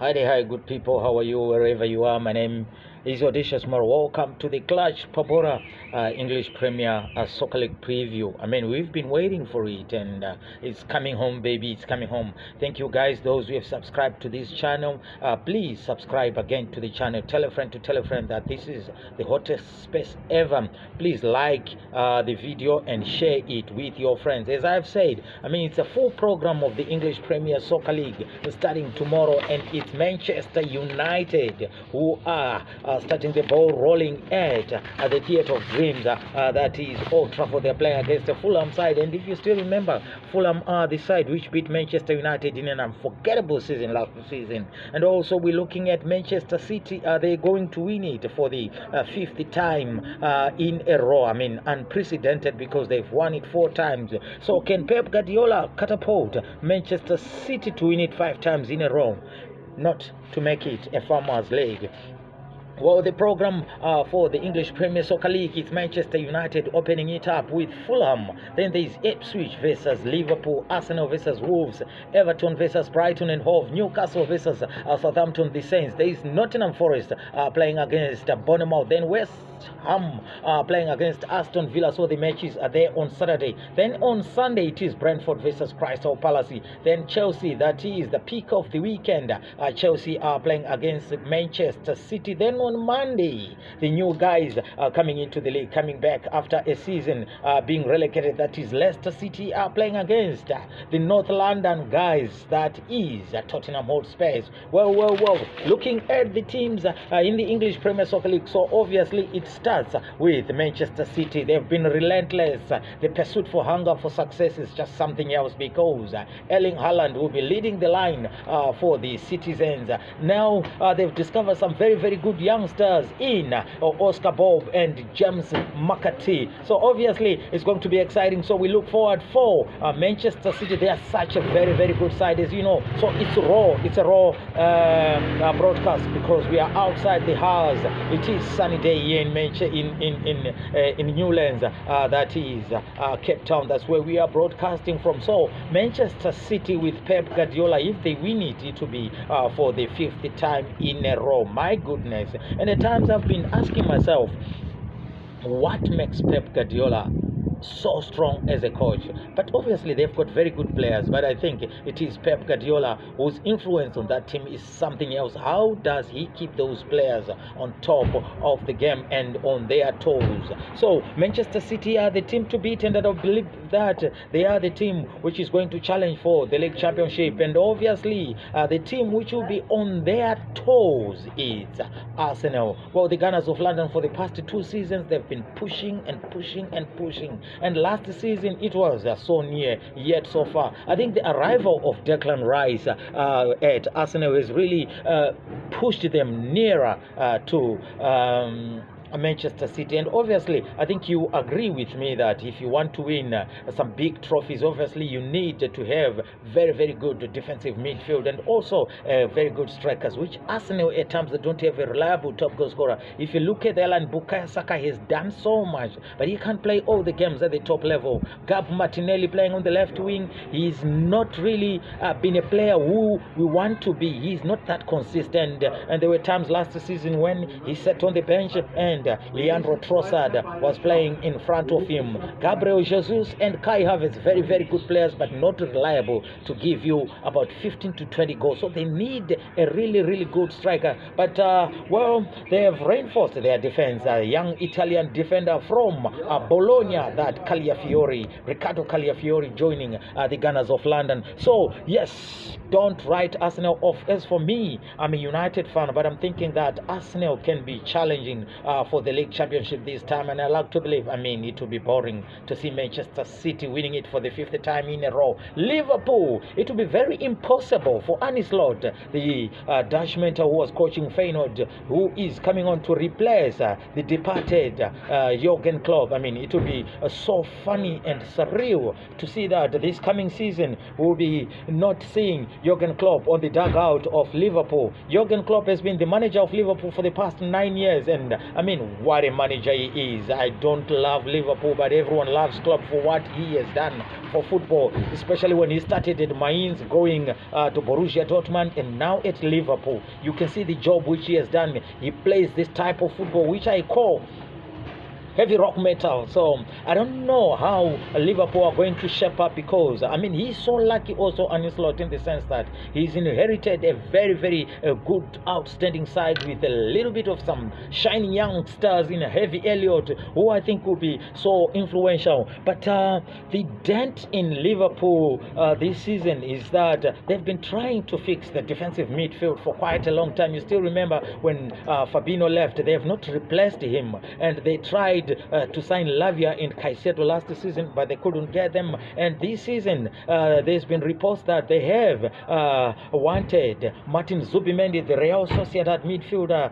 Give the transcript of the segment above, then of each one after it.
Hi there, hi, good people. How are you, wherever you are? My name is Odecious. Welcome to the Clutch Pabora English Premier Soccer League preview. We've been waiting for it, and it's coming home, baby. It's coming home. Thank you, guys. Those who have subscribed to this channel, please subscribe again to the channel. Tell a friend to tell a friend that this is the hottest space ever. Please like the video and share it with your friends. As I've said, it's a full program of the English Premier Soccer League starting tomorrow, and it's Manchester United who are starting the ball rolling at the Theatre of Dreams. That is Old Trafford. They're playing against the Fulham side, and if you still remember, Fulham are the side which beat Manchester United in an unforgettable season last season. And also we're looking at Manchester City. Are they going to win it for the fifth time in a row? Unprecedented, because they've won it 4 times. So can Pep Guardiola catapult Manchester City to win it 5 times in a row? Not to make it a Farmers League. Well, the program for the English Premier Soccer League is Manchester United opening it up with Fulham. Then there is Ipswich versus Liverpool, Arsenal versus Wolves, Everton versus Brighton and Hove, Newcastle versus Southampton, the Saints. There is Nottingham Forest playing against Bournemouth. Then West Ham playing against Aston Villa. So the matches are there on Saturday. Then on Sunday it is Brentford versus Crystal Palace. Then Chelsea, that is the peak of the weekend. Chelsea are playing against Manchester City. Then on Monday, the new guys are coming into the league, coming back after a season being relegated. That is Leicester City are playing against the North London guys. That is Tottenham Hotspur. Well. Looking at the teams in the English Premier Soccer League, so obviously it starts with Manchester City. They've been relentless. The pursuit for hunger for success is just something else, because Erling Haaland will be leading the line for the citizens. Now they've discovered some very good youngsters in Oscar Bob and James McAtee. So obviously it's going to be exciting. So we look forward for Manchester City. They are such a very good side, as you know. So it's a raw broadcast, because we are outside the house. It is sunny day here in Newlands, that is Cape Town. That's where we are broadcasting from. So Manchester City with Pep Guardiola, if they win it, it will be for the 5th time in a row. My goodness. And at times I've been asking myself, what makes Pep Guardiola so strong as a coach? But obviously they've got very good players, but I think it is Pep Guardiola whose influence on that team is something else. How does he keep those players on top of the game and on their toes? So Manchester City are the team to beat, and I don't believe that they are the team which is going to challenge for the league championship. And obviously the team which will be on their toes is Arsenal. Well, the Gunners of London, for the past 2 seasons, they've been pushing, and last season it was so near, yet so far. I think the arrival of Declan Rice at Arsenal has really pushed them nearer to Manchester City. And obviously I think you agree with me that if you want to win some big trophies, obviously you need to have very good defensive midfield, and also very good strikers, which Arsenal at times they don't have a reliable top goal scorer. If you look at Alan, Bukayo Saka has done so much, but he can't play all the games at the top level. Gab Martinelli playing on the left wing, he's not really been a player who we want to be. He's not that consistent, and there were times last season when he sat on the bench and Leandro Trossard was playing in front of him. Gabriel Jesus and Kai Havertz, very good players, but not reliable to give you about 15 to 20 goals. So they need a really good striker. But well, they have reinforced their defense. A young Italian defender from Bologna, that Riccardo Cagliafiori, joining the Gunners of London. So yes, don't write Arsenal off. As for me, I'm a United fan, but I'm thinking that Arsenal can be challenging for the league championship this time, and I like to believe, it will be boring to see Manchester City winning it for the 5th time in a row. Liverpool, it will be very impossible for Arne Slot, the Dutch mentor who was coaching Feyenoord, who is coming on to replace the departed Jurgen Klopp. It will be so funny and surreal to see that this coming season we'll be not seeing Jurgen Klopp on the dugout of Liverpool. Jurgen Klopp has been the manager of Liverpool for the past 9 years, and mean, what a manager he is. I don't love Liverpool, but everyone loves Klopp for what he has done for football, especially when he started at Mainz, going to Borussia Dortmund, and now at Liverpool. You can see the job which he has done. He plays this type of football which I call heavy rock metal. So I don't know how Liverpool are going to shape up, because I mean, he's so lucky also, Ancelotti, in the sense that he's inherited a very good outstanding side with a little bit of some shining young stars in Heavy Elliott, who I think will be so influential. But the dent in Liverpool this season is that they've been trying to fix the defensive midfield for quite a long time. You still remember when Fabinho left, they have not replaced him, and they tried to sign Lavia and Caicedo last season, but they couldn't get them. And this season, there's been reports that they have wanted Martin Zubimendi, the Real Sociedad midfielder,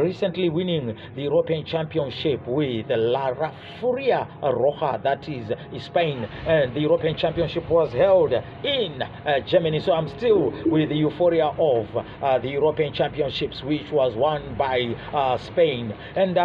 recently winning the European Championship with La Furia Roja, that is Spain. And the European Championship was held in Germany. So I'm still with the euphoria of the European Championships, which was won by Spain. And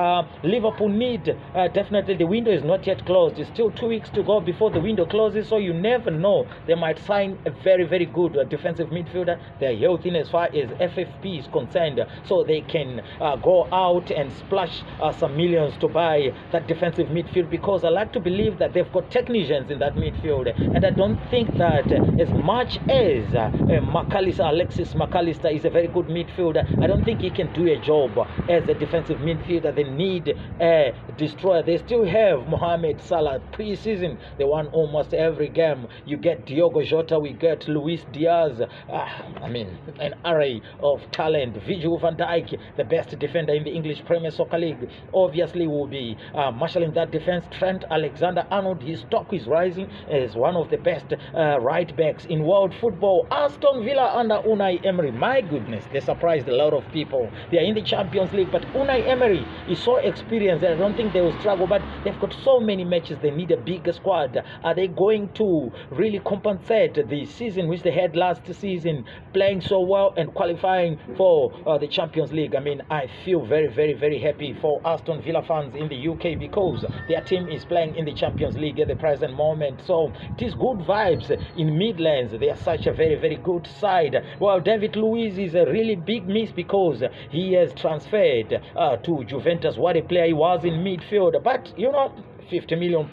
Liverpool need definitely, the window is not yet closed. It's still 2 weeks to go before the window closes, so you never know. They might sign a very good defensive midfielder. They're healthy as far as FFP is concerned, so they can go out and splash some millions to buy that defensive midfield, because I like to believe that they've got technicians in that midfield. And I don't think that as much as Alexis McAllister is a very good midfielder, I don't think he can do a job as a defensive midfielder. They need a destroyer. They still have Mohamed Salah. Pre-season, they won almost every game. You get Diogo Jota, we get Luis Diaz. I mean, an array of talent. Virgil van Dijk, the best defender in the English Premier Soccer League, obviously will be marshalling that defense. Trent Alexander-Arnold, his stock is rising as one of the best right backs in world football. Aston Villa under Unai Emery, my goodness, they surprised a lot of people. They are in the Champions League, but Unai Emery is so experienced that I don't think they will struggle, but they've got so many matches. They need a bigger squad. Are they going to really compensate the season which they had last season, playing so well and qualifying for the Champions League? I mean, I feel very happy for Aston Villa fans in the UK, because their team is playing in the Champions League at the present moment. So it is good vibes in Midlands. They are such a very good side. Well, David Luiz is a really big miss, because he has transferred to Juventus. What a player he was in midfield. But you know, £50 million.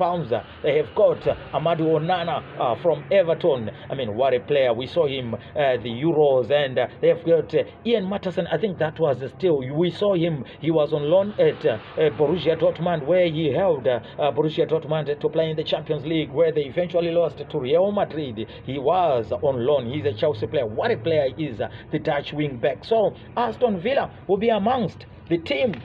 They have got Amadou Onana from Everton. I mean, what a player. We saw him the Euros, and they have got Ian Matterson. I think that was still, we saw him. He was on loan at Borussia Dortmund, where he held Borussia Dortmund to play in the Champions League, where they eventually lost to Real Madrid. He was on loan. He's a Chelsea player. What a player he is, the Dutch wing back. So Aston Villa will be amongst the teams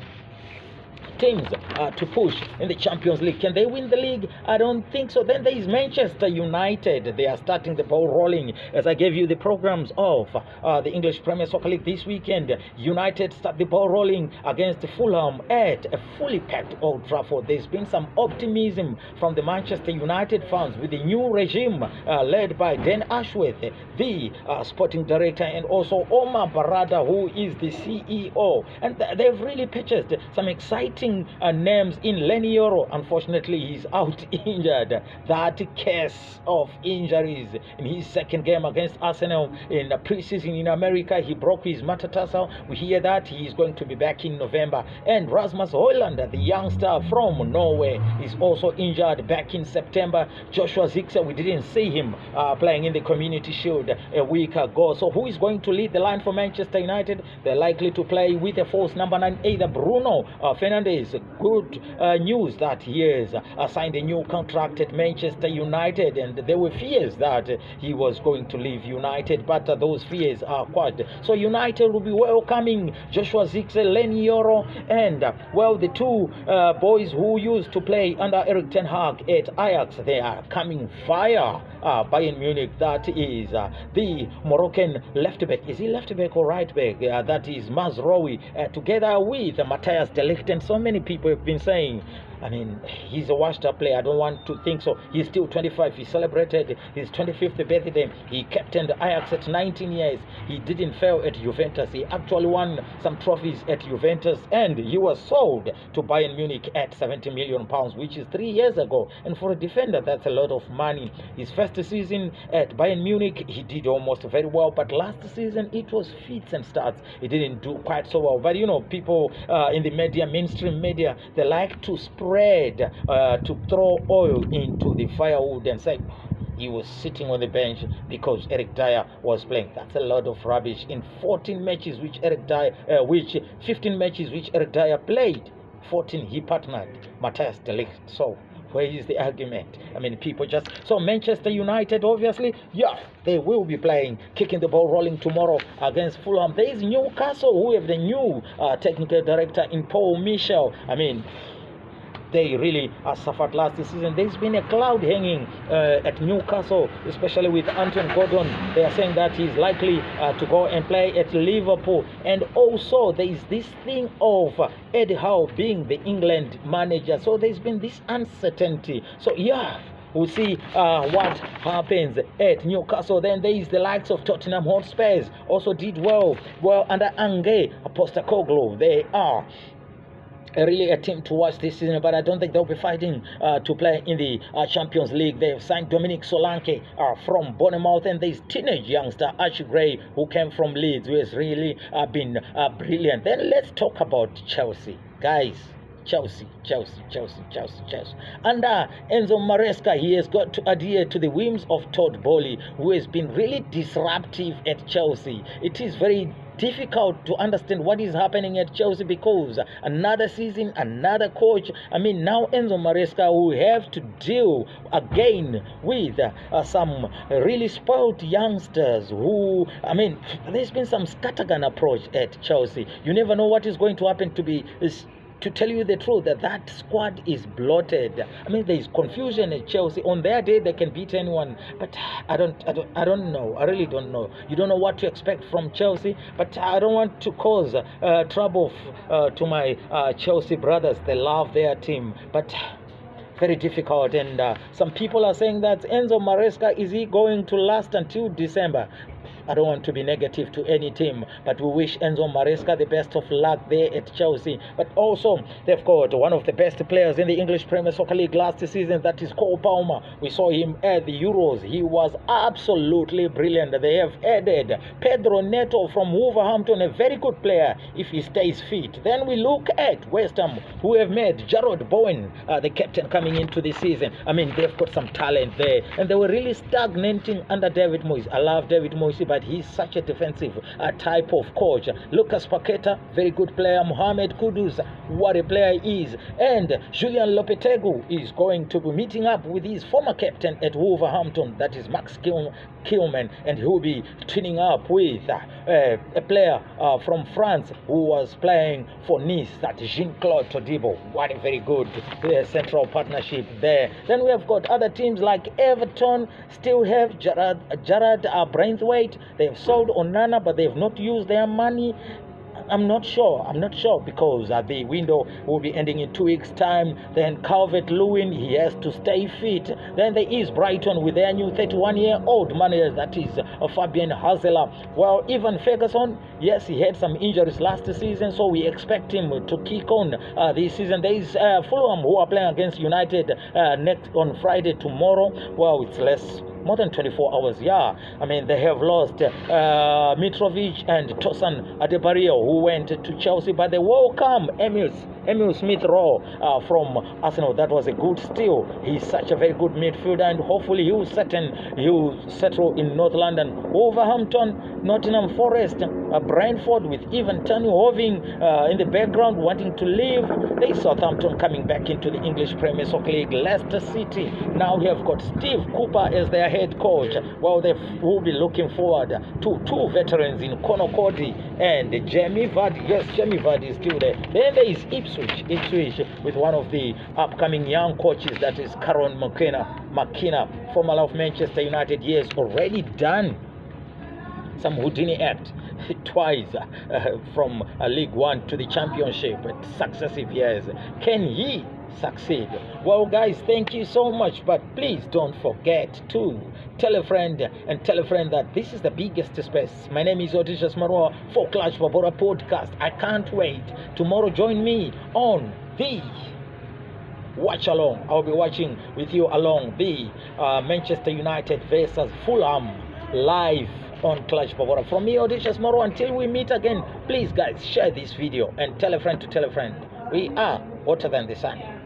to push in the Champions League. Can they win the league? I don't think so. Then there is Manchester United. They are starting the ball rolling. As I gave you the programs of the English Premier Soccer League this weekend, United start the ball rolling against Fulham at a fully packed Old Trafford. There's been some optimism from the Manchester United fans with the new regime led by Dan Ashworth, the sporting director, and also Omar Barada, who is the CEO. And they've really purchased some exciting names in Lenny Yoro. Unfortunately, he's out injured. That case of injuries in his second game against Arsenal in the preseason in America, he broke his metatarsal. We hear that he is going to be back in November. And Rasmus Højlund, the youngster from Norway, is also injured back in September. Joshua Zirkzee, we didn't see him playing in the Community Shield a week ago. So who is going to lead the line for Manchester United? They're likely to play with a false number 9, either Bruno Fernandes. Good news that he has signed a new contract at Manchester United, and there were fears that he was going to leave United, but those fears are quite. So United will be welcoming Joshua Zirkzee, Lenny Yoro, and well, the two boys who used to play under Erik ten Hag at Ajax. They are coming fire. Bayern Munich, that is the Moroccan left back. Is he left back or right back? That is Marowa, together with Matthias de Ligt. And so many people have been saying I mean, he's a washed-up player. I don't want to think so. He's still 25. He celebrated his 25th birthday. He captained Ajax at 19 years. He didn't fail at Juventus. He actually won some trophies at Juventus, and he was sold to Bayern Munich at 70 million pounds, which is 3 years ago. And for a defender, that's a lot of money. His first season at Bayern Munich, he did almost very well, but last season it was fits and starts. He didn't do quite so well. But you know, people in the media, mainstream media, they like to spread, to throw oil into the firewood and say he was sitting on the bench because Eric Dyer was playing. That's a lot of rubbish. In 14 matches which 15 matches which Eric Dyer played, 14 he partnered Matthias de Ligt. So where is the argument? I mean, people just... So Manchester United, obviously, yeah, they will be playing, kicking the ball rolling tomorrow against Fulham. There is Newcastle, who have the new technical director in Paul Michel. I mean, they really suffered last season. There's been a cloud hanging at Newcastle, especially with Anton Gordon. They are saying that he's likely to go and play at Liverpool. And also, there is this thing of Eddie Howe being the England manager. So there's been this uncertainty. So, yeah, we'll see what happens at Newcastle. Then there is the likes of Tottenham Hotspurs, also did well under Ange Postecoglou. They are really a team to watch this season, but I don't think they'll be fighting to play in the Champions League. They've signed Dominic Solanke from Bournemouth, and there's teenage youngster Archie Gray, who came from Leeds, who has really been brilliant. Then let's talk about Chelsea, guys. Chelsea. Under Enzo Maresca, he has got to adhere to the whims of Todd Boehly, who has been really disruptive at Chelsea. It is very difficult to understand what is happening at Chelsea because another season, another coach. I mean, now Enzo Maresca will have to deal again with some really spoiled youngsters who, I mean, there's been some scattergun approach at Chelsea. You never know what is going to happen. To tell you the truth, that squad is bloated. I mean, there is confusion at Chelsea. On their day, they can beat anyone, but I don't know. I really don't know. You don't know what to expect from Chelsea, but I don't want to cause trouble to my Chelsea brothers. They love their team, but very difficult. And some people are saying that Enzo Maresca, is he going to last until December? I don't want to be negative to any team, but we wish Enzo Maresca the best of luck there at Chelsea. But also, they've got one of the best players in the English Premier Soccer League last season, that is Cole Palmer. We saw him at the Euros. He was absolutely brilliant. They have added Pedro Neto from Wolverhampton, a very good player if he stays fit. Then we look at West Ham, who have made Jarrod Bowen the captain coming into the season. I mean, they've got some talent there, and they were really stagnating under David Moyes. I love David Moyes, but he's such a defensive type of coach. Lucas Paqueta, very good player. Mohamed Kudus, what a player he is. And Julian Lopetegui is going to be meeting up with his former captain at Wolverhampton, that is Max Kilman, and he will be teaming up with a player from France who was playing for Nice, that is Jean-Claude Todibo. What a very good central partnership there. Then we have got other teams like Everton, still have Jared Braithwaite. They have sold Onana, but they have not used their money. I'm not sure because the window will be ending in 2 weeks' time. Then Calvert-Lewin, he has to stay fit. Then there is Brighton with their new 31-year-old manager, that is Fabian Haseler. Well, Ivan Ferguson, yes, he had some injuries last season, so we expect him to kick on this season. There is Fulham, who are playing against United next on Friday tomorrow. Well, it's more than 24 hours, yeah. I mean, they have lost Mitrovic and Tosan Adebayo, who went to Chelsea, but they welcome Emil Smith-Rowe from Arsenal. That was a good steal. He's such a very good midfielder, and hopefully he'll settle in North London. Wolverhampton, Nottingham Forest, Brentford with Ivan Toney hovering in the background, wanting to leave. There's Southampton coming back into the English Premier Soccer League. Leicester City, now we have got Steve Cooper as their head coach. Well, they will be looking forward to two veterans in Conor Cody and Jamie Vardy. Yes, Jamie Vardy is still there. Then there is Ipswich with one of the upcoming young coaches, that is Karen McKenna, former of Manchester United. He has already done some Houdini act twice from League One to the Championship at successive years. Can he succeed. Well, guys, thank you so much, but please don't forget to tell a friend and tell a friend that this is the biggest space. My name is Odecious Marowa for Clutch Babora podcast. I can't wait. Tomorrow, join me on the watch along. I'll be watching with you along the Manchester United versus Fulham live on Clutch Babora. From me, Odecious Marowa, until we meet again, please, guys, share this video and tell a friend to tell a friend. We are hotter than the sun.